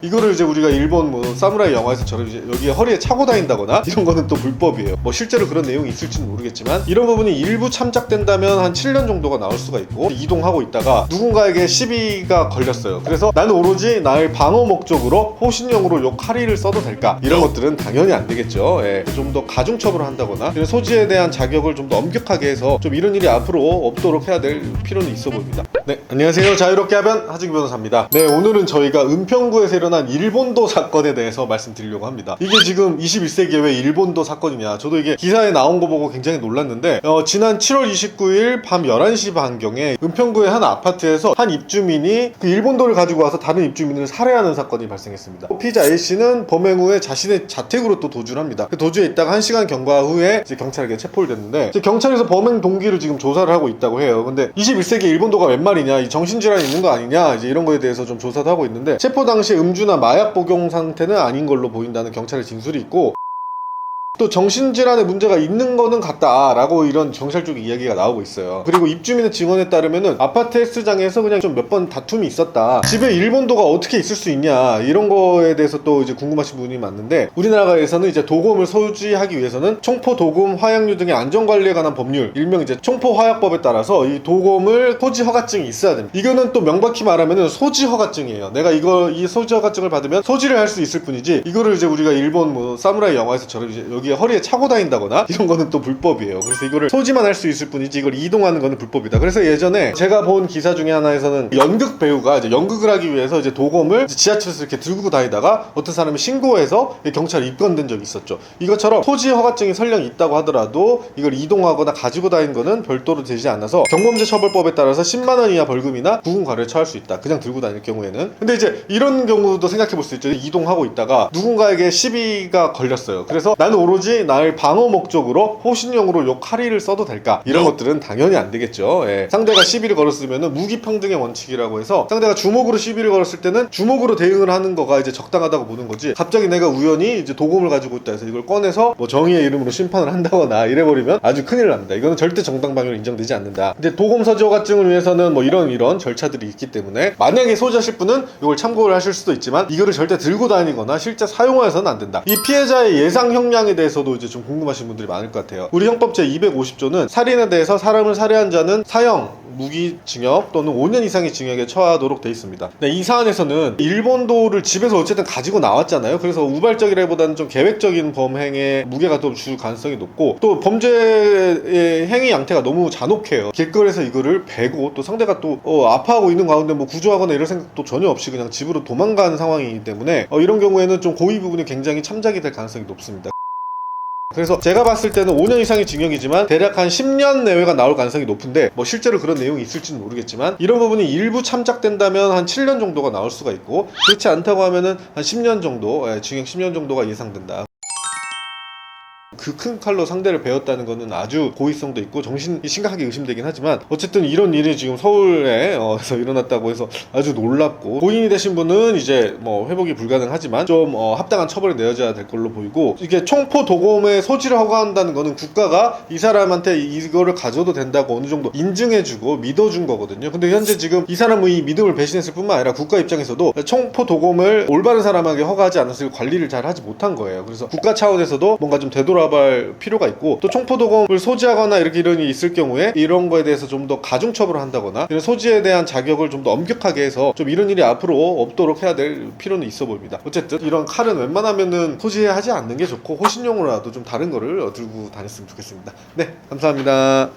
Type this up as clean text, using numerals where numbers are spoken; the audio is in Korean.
이거를 이제 우리가 일본 뭐 사무라이 영화에서처럼 이제 여기에 허리에 차고 다닌다거나 이런 거는 또 불법이에요. 뭐 실제로 그런 내용이 있을지는 모르겠지만 이런 부분이 일부 참작된다면 한 7년 정도가 나올 수가 있고, 이동하고 있다가 누군가에게 시비가 걸렸어요. 그래서 나는 오로지 나의 방어 목적으로 호신용으로 요 칼이를 써도 될까? 이런 것들은 당연히 안 되겠죠. 좀 더 가중처벌을 한다거나 소지에 대한 자격을 좀 더 엄격하게 해서 좀 이런 일이 앞으로 없도록 해야 될 필요는 있어 보입니다. 네, 안녕하세요. 자유롭게 하변 하승규 변호사입니다. 네, 오늘은 저희가 은평구에서 일어난 일본도 사건에 대해서 말씀드리려고 합니다. 이게 지금 21세기에 왜 일본도 사건이냐, 저도 이게 기사에 나온 거 보고 굉장히 놀랐는데 지난 7월 29일 밤 11시 반경에 은평구의 한 아파트에서 한 입주민이 그 일본도를 가지고 와서 다른 입주민을 살해하는 사건이 발생했습니다. 피해자 A씨는 범행 후에 자신의 자택으로 또 도주를 합니다. 그 도주에 있다가 1시간 경과 후에 이제 경찰에게 체포를 됐는데, 경찰에서 범행 동기를 지금 조사를 하고 있다고 해요. 근데 21세기 일본도가 웬 말이냐, 이 정신질환이 있는 거 아니냐, 이제 이런 거에 대해서 좀 조사도 하고 있는데, 체포 당시에 음주나 마약 복용 상태는 아닌 걸로 보인다는 경찰의 진술이 있고, 또 정신질환에 문제가 있는 거는 같다라고 이런 경찰 쪽 이야기가 나오고 있어요. 그리고 입주민의 증언에 따르면은 아파트 헬스장에서 그냥 좀 몇 번 다툼이 있었다, 집에 일본도가 어떻게 있을 수 있냐, 이런 거에 대해서 또 이제 궁금하신 분이 많는데, 우리나라에서는 이제 도금을 소지하기 위해서는 총포, 도금, 화약류 등의 안전관리에 관한 법률, 일명 이제 총포화약법에 따라서 이 도금을 소지 허가증이 있어야 됩니다. 이거는 또 명확히 말하면은 소지 허가증이에요. 내가 이 소지 허가증을 받으면 소지를 할 수 있을 뿐이지, 이거를 이제 우리가 일본 뭐 사무라이 영화에서처럼 이제 여기에 허리에 차고 다닌다거나 이런 거는 또 불법이에요. 그래서 이거를 소지만 할 수 있을 뿐이지 이걸 이동하는 거는 불법이다. 그래서 예전에 제가 본 기사 중에 하나에서는 연극 배우가 이제 연극을 하기 위해서 이제 도검을 지하철에서 이렇게 들고 다니다가 어떤 사람이 신고해서 경찰에 입건된 적이 있었죠. 이것처럼 소지 허가증이 설령 있다고 하더라도 이걸 이동하거나 가지고 다니는 거는 별도로 되지 않아서 경범죄 처벌법에 따라서 10만 원 이하 벌금이나 구금 과료에 처할 수 있다, 그냥 들고 다닐 경우에는. 근데 이제 이런 경우도 생각해 볼 수 있죠. 이동하고 있다가 누군가에게 시비가 걸렸어요. 그래서 나는 오로지 나의 방어 목적으로 호신용으로 요 칼이를 써도 될까? 이런 것들은 당연히 안 되겠죠. 상대가 시비를 걸었으면 무기평등의 원칙이라고 해서, 상대가 주먹으로 시비를 걸었을 때는 주먹으로 대응을 하는 거가 이제 적당하다고 보는 거지, 갑자기 내가 우연히 이제 도검을 가지고 있다 해서 이걸 꺼내서 뭐 정의의 이름으로 심판을 한다거나 이래버리면 아주 큰일 납니다. 이거는 절대 정당방위로 인정되지 않는다. 근데 도검 서지 허가증을 위해서는 뭐 이런 절차들이 있기 때문에, 만약에 소지하실 분은 이걸 참고를 하실 수도 있지만 이거를 절대 들고 다니거나 실제 사용해서는 안 된다. 이 피해자의 예상 형량에 대해서도 이제 좀 궁금하신 분들이 많을 것 같아요. 우리 형법 제 250조는 살인에 대해서 사람을 살해한 자는 사형, 무기징역 또는 5년 이상의 징역에 처하도록 돼 있습니다. 네, 이 사안에서는 일본도를 집에서 어쨌든 가지고 나왔잖아요. 그래서 우발적이라기보다는 좀 계획적인 범행에 무게가 좀 줄 가능성이 높고, 또 범죄의 행위 양태가 너무 잔혹해요. 길거리에서 이거를 베고 또 상대가 또 아파하고 있는 가운데 뭐 구조하거나 이런 생각도 전혀 없이 그냥 집으로 도망간 상황이기 때문에 이런 경우에는 좀 고의 부분이 굉장히 참작이 될 가능성이 높습니다. 그래서 제가 봤을 때는 5년 이상의 징역이지만 대략 한 10년 내외가 나올 가능성이 높은데, 뭐 실제로 그런 내용이 있을지는 모르겠지만 이런 부분이 일부 참작된다면 한 7년 정도가 나올 수가 있고, 그렇지 않다고 하면은 한 10년 정도, 징역 10년 정도가 예상된다. 그 큰 칼로 상대를 베었다는 거는 아주 고의성도 있고 정신이 심각하게 의심되긴 하지만, 어쨌든 이런 일이 지금 서울에서 일어났다고 해서 아주 놀랍고, 고인이 되신 분은 이제 뭐 회복이 불가능하지만 좀 합당한 처벌이 내려져야 될 걸로 보이고, 이게 총포 도검의 소지를 허가한다는 거는 국가가 이 사람한테 이거를 가져도 된다고 어느 정도 인증해주고 믿어준 거거든요. 근데 현재 지금 이 사람은 이 믿음을 배신했을 뿐만 아니라 국가 입장에서도 총포 도검을 올바른 사람에게 허가하지 않았을 관리를 잘 하지 못한 거예요. 그래서 국가 차원에서도 뭔가 좀 되돌아볼 필요가 있고, 또 총포도검을 소지하거나 이렇게 이런 일이 있을 경우에 이런 거에 대해서 좀 더 가중 처벌을 한다거나 이런 소지에 대한 자격을 좀 더 엄격하게 해서 좀 이런 일이 앞으로 없도록 해야 될 필요는 있어 보입니다. 어쨌든 이런 칼은 웬만하면은 소지하지 않는 게 좋고, 호신용으로라도 좀 다른 거를 들고 다녔으면 좋겠습니다. 네, 감사합니다.